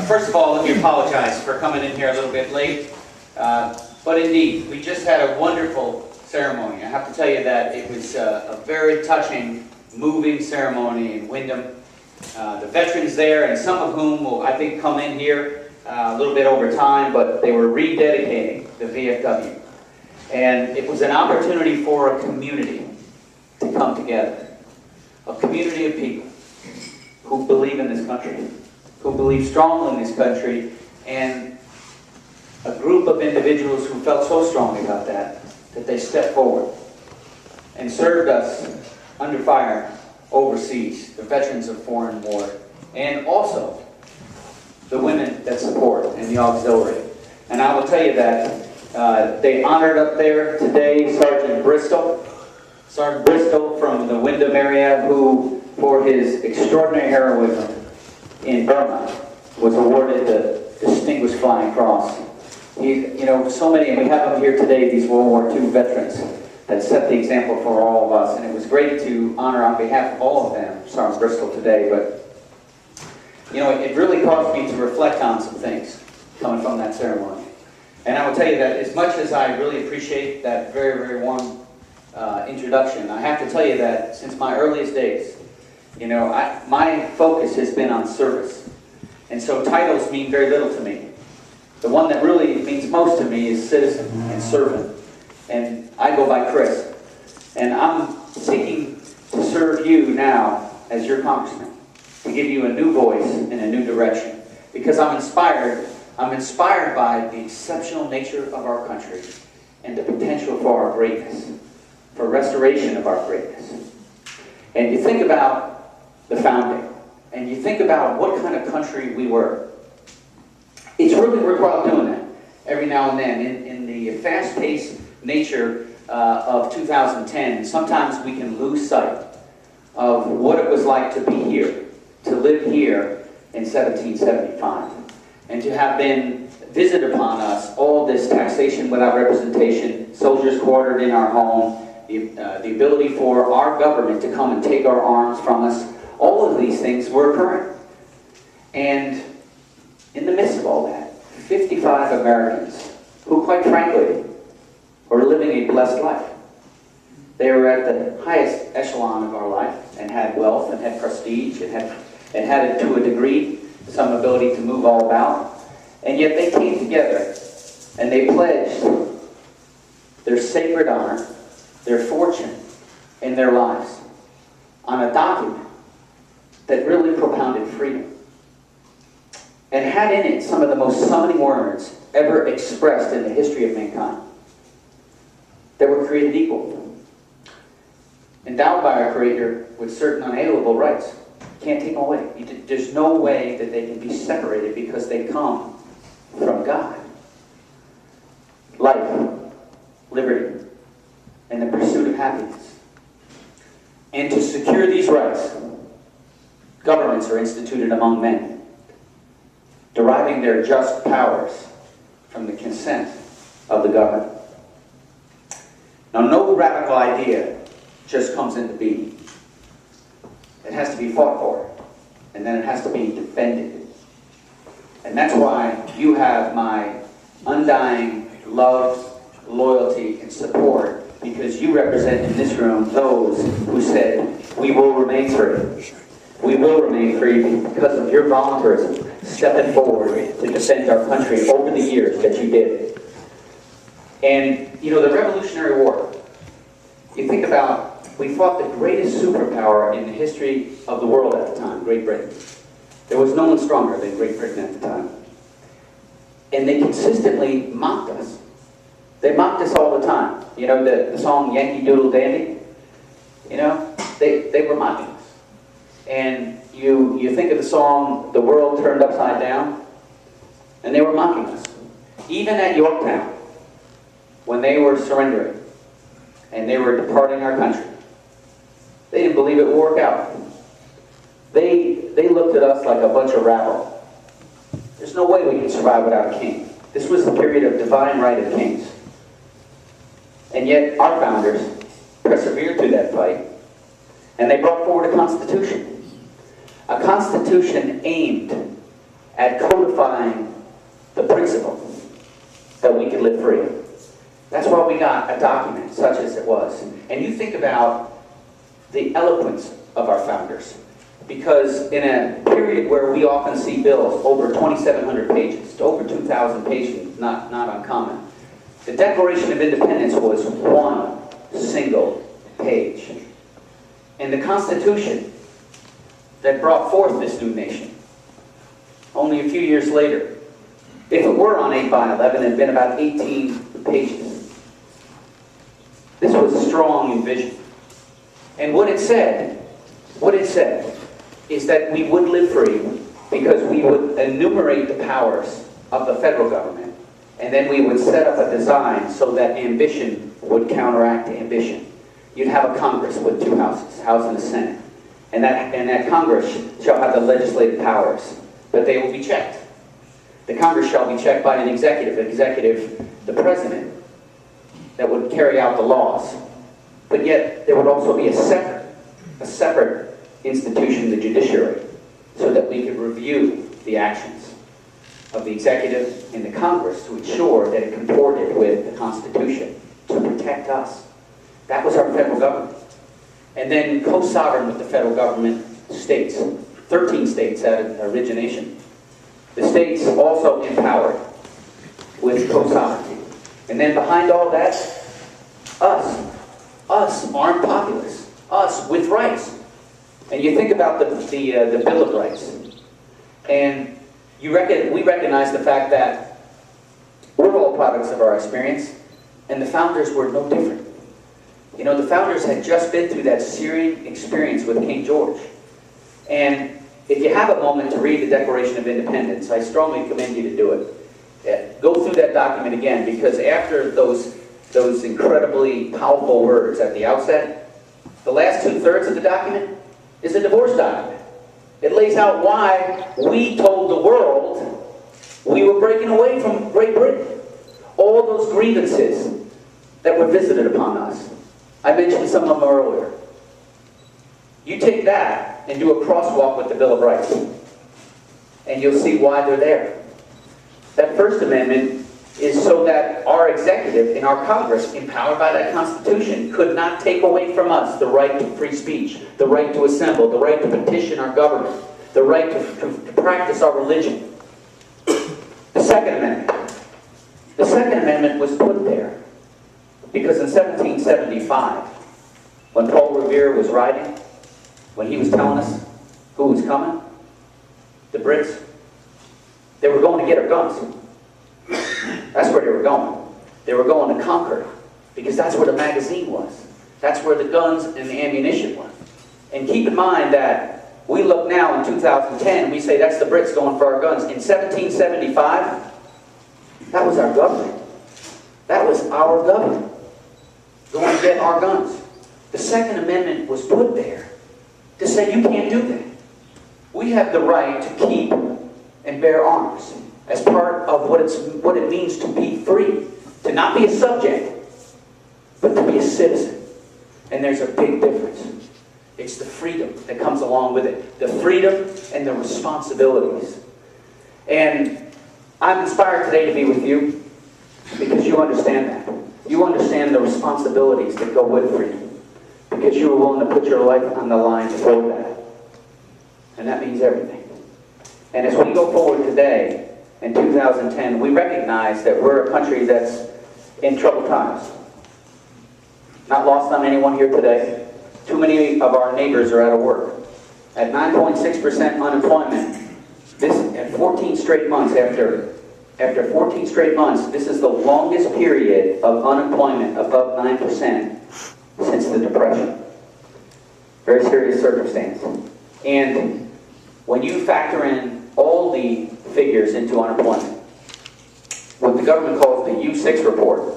first of all, let me apologize for coming in here a little bit late. But indeed, we just had a wonderful ceremony. I have to tell you that it was a very touching, moving ceremony in Wyndham. The veterans there, and some of whom will, I think, come in here a little bit over time, but they were rededicating the VFW. And it was an opportunity for a community to come together. A community of people who believe in this country, who believe strongly in this country, and a group of individuals who felt so strongly about that they stepped forward and served us under fire overseas, the veterans of foreign war, and also the women that support in the auxiliary. And I will tell you that they honored up there today Sergeant Bristol from the Wyndham area, who, for his extraordinary heroism in Burma, was awarded the Distinguished Flying Cross. So many, and we have them here today, these World War II veterans that set the example for all of us, and it was great to honor on behalf of all of them Sergeant Bristol today. But it really caused me to reflect on some things coming from that ceremony. And I will tell you that as much as I really appreciate that very, very warm introduction, I have to tell you that since my earliest days, my focus has been on service. And so titles mean very little to me. The one that really means most to me is citizen and servant. And I go by Chris. And I'm seeking to serve you now as your congressman, to give you a new voice and a new direction. Because I'm inspired by the exceptional nature of our country and the potential for our greatness, for restoration of our greatness. And you think about the founding, and you think about what kind of country we were. It's really worthwhile doing that every now and then. In the fast-paced nature of 2010, sometimes we can lose sight of what it was like to be here, to live here in 1775, and to have been visited upon us all this taxation without representation, soldiers quartered in our home, the ability for our government to come and take our arms from us. All of these things were occurring. And in the midst of all that, 55 Americans who, quite frankly, were living a blessed life. They were at the highest echelon of our life and had wealth and had prestige and had it to a degree, some ability to move all about. And yet they came together and they pledged their sacred honor, their fortune, and their lives on a document that really propounded freedom and had in it some of the most summoning words ever expressed in the history of mankind. They were created equal, endowed by our Creator with certain unalienable rights. Can't take them away. There's no way that they can be separated because they come from God. Life, liberty, and the pursuit of happiness. And to secure these rights, governments are instituted among men, deriving their just powers from the consent of the governed. Now, no radical idea just comes into being. It has to be fought for, and then it has to be defended. And that's why you have my undying love, loyalty, and support, because you represent in this room those who said, we will remain free. We will remain free because of your volunteerism, stepping forward to defend our country over the years that you did. And, the Revolutionary War, you think about, we fought the greatest superpower in the history of the world at the time, Great Britain. There was no one stronger than Great Britain at the time. And they consistently mocked us. They mocked us all the time. The song Yankee Doodle Dandy? They were mocking us. And you think of the song The World Turned Upside Down, and they were mocking us. Even at Yorktown, when they were surrendering and they were departing our country, they didn't believe it would work out. They looked at us like a bunch of rabble. There's no way we can survive without a king. This was the period of divine right of kings. And yet our founders persevered through that fight, and they brought forward a constitution. A constitution aimed at codifying the principle that we could live free. That's why we got a document such as it was. And you think about the eloquence of our founders. Because in a period where we often see bills over 2,700 pages, over 2,000 pages, not uncommon, the Declaration of Independence was one single page. And the Constitution that brought forth this new nation, only a few years later, if it were on 8x11, it had been about 18 pages. This was strong in vision. And what it said is that we would live free because we would enumerate the powers of the federal government, and then we would set up a design so that ambition would counteract ambition. You'd have a Congress with two houses, House and the Senate, and that Congress shall have the legislative powers, but they will be checked. The Congress shall be checked by an executive, the president, that would carry out the laws. But yet there would also be a separate institution, the judiciary, so that we could review the actions of the executive and the Congress to ensure that it comported with the Constitution to protect us. That was our federal government. And then co-sovereign with the federal government, states, 13 states at origination. The states also empowered with co-sovereignty. And then behind all that, us armed populace, us with rights. And you think about the Bill of Rights, and we recognize the fact that we're all products of our experience, and the founders were no different. You know, the founders had just been through that searing experience with King George. And if you have a moment to read the Declaration of Independence, I strongly commend you to do it. Go through that document again, because after those incredibly powerful words at the outset, the last 2/3 of the document is a divorce document. It lays out why we told the world we were breaking away from Great Britain. All those grievances that were visited upon us. I mentioned some of them earlier. You take that and do a crosswalk with the Bill of Rights, and you'll see why they're there. That First Amendment is so that our executive and our Congress, empowered by that Constitution, could not take away from us the right to free speech, the right to assemble, the right to petition our government, the right to practice our religion. The Second Amendment. The Second Amendment was put there because in 1775, when Paul Revere was writing, when he was telling us who was coming, the Brits, they were going to get our guns. That's where they were going. They were going to conquer, because that's where the magazine was. That's where the guns and the ammunition were. And keep in mind that we look now in 2010 and we say that's the Brits going for our guns. In 1775, that was our government. That was our government going to get our guns. The Second Amendment was put there to say you can't do that. We have the right to keep and bear arms as part of what it means to be free, to not be a subject, but to be a citizen. And there's a big difference. It's the freedom that comes along with it, the freedom and the responsibilities. And I'm inspired today to be with you because you understand that. You understand the responsibilities that go with freedom, because you were willing to put your life on the line for that. And that means everything. And as we go forward today, in 2010, we recognize that we're a country that's in troubled times. Not lost on anyone here today. Too many of our neighbors are out of work. At 9.6% unemployment, this at 14 straight months, after 14 straight months, this is the longest period of unemployment above 9% since the Depression. Very serious circumstance. And when you factor in all the figures into unemployment, what the government calls the U6 report,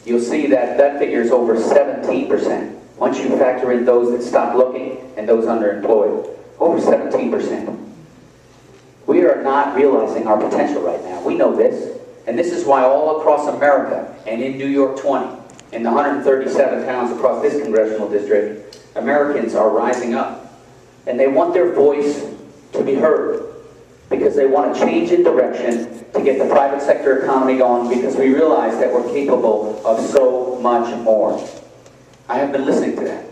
you'll see that that figure is over 17%. Once you factor in those that stopped looking and those underemployed, over 17%. We are not realizing our potential right now. We know this. And this is why all across America and in New York 20, in the 137 towns across this congressional district, Americans are rising up. And they want their voice to be heard. Because because they want to change in direction to get the private sector economy going, because we realize that we're capable of so much more. I have been listening to that.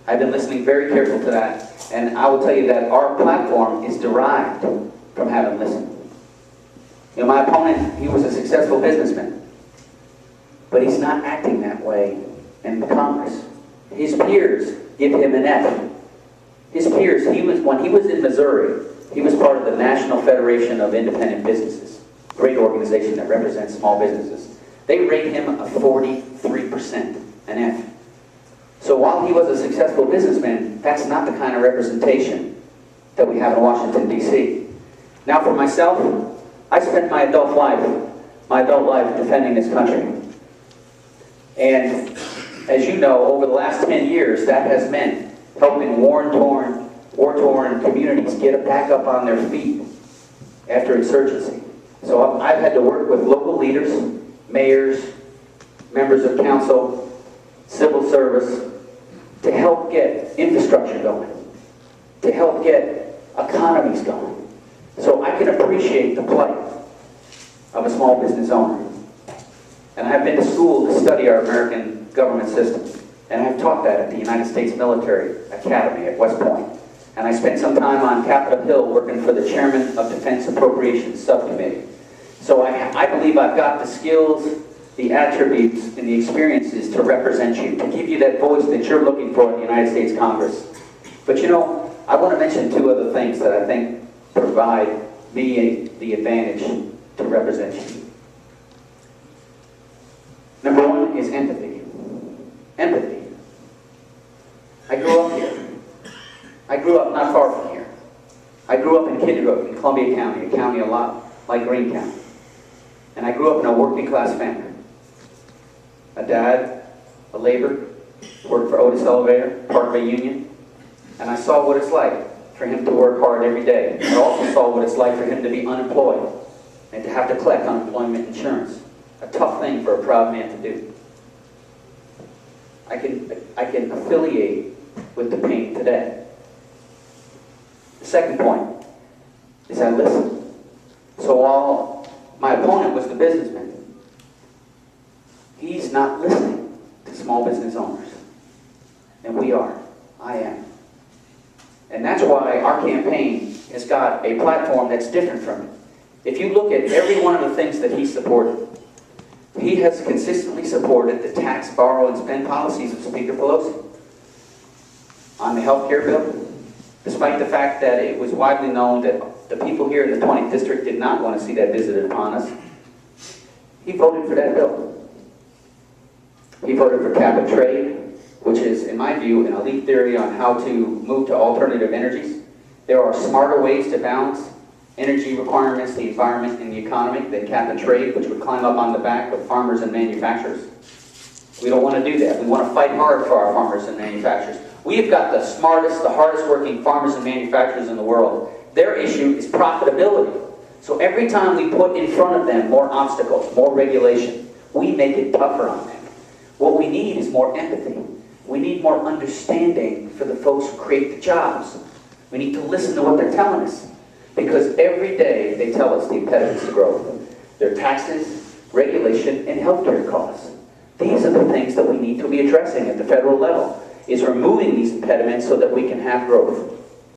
I've been listening very careful to that, and I will tell you that our platform is derived from having listened. You know, my opponent, he was a successful businessman, but he's not acting that way in the Congress. His peers give him an F. His peers, when he was in Missouri, he was part of the National Federation of Independent Businesses, great organization that represents small businesses. They rate him a 43%, an F. So while he was a successful businessman, that's not the kind of representation that we have in Washington, D.C. Now for myself, I spent my adult life defending this country. And as you know, over the last 10 years, that has meant helping war-torn communities get back up on their feet after insurgency. So I've had to work with local leaders, mayors, members of council, civil service, to help get infrastructure going, to help get economies going. So I can appreciate the plight of a small business owner. And I've been to school to study our American government system. And I've taught that at the United States Military Academy at West Point. And I spent some time on Capitol Hill working for the chairman of Defense Appropriations Subcommittee. So I believe I've got the skills, the attributes, and the experiences to represent you, to give you that voice that you're looking for in the United States Congress. But you know, I want to mention two other things that I think provide me the advantage to represent you. Number one is empathy. Empathy. I grew up here. I grew up not far from here. I grew up in Kid Road in Columbia County, a county a lot like Greene County. And I grew up in a working class family. A dad, a laborer, worked for Otis Elevator, part of a union. And I saw what it's like for him to work hard every day. I also saw what it's like for him to be unemployed and to have to collect unemployment insurance. A tough thing for a proud man to do. I can affiliate with the pain today. The second point is I listen. So while my opponent was the businessman, he's not listening to small business owners. And we are. I am. And that's why our campaign has got a platform that's different from it. If you look at every one of the things that he supported, he has consistently supported the tax, borrow, and spend policies of Speaker Pelosi. On the health care bill, despite the fact that it was widely known that the people here in the 20th District did not want to see that visited upon us, he voted for that bill. He voted for cap and trade, which is, in my view, an elite theory on how to move to alternative energies. There are smarter ways to balance energy requirements, the environment, and the economy than cap and trade, which would climb up on the back of farmers and manufacturers. We don't want to do that. We want to fight hard for our farmers and manufacturers. We've got the smartest, the hardest working farmers and manufacturers in the world. Their issue is profitability. So every time we put in front of them more obstacles, more regulation, we make it tougher on them. What we need is more empathy. We need more understanding for the folks who create the jobs. We need to listen to what they're telling us. Because every day they tell us the impediments to growth. Their taxes, regulation, and healthcare costs. These are the things that we need to be addressing at the federal level, is removing these impediments so that we can have growth.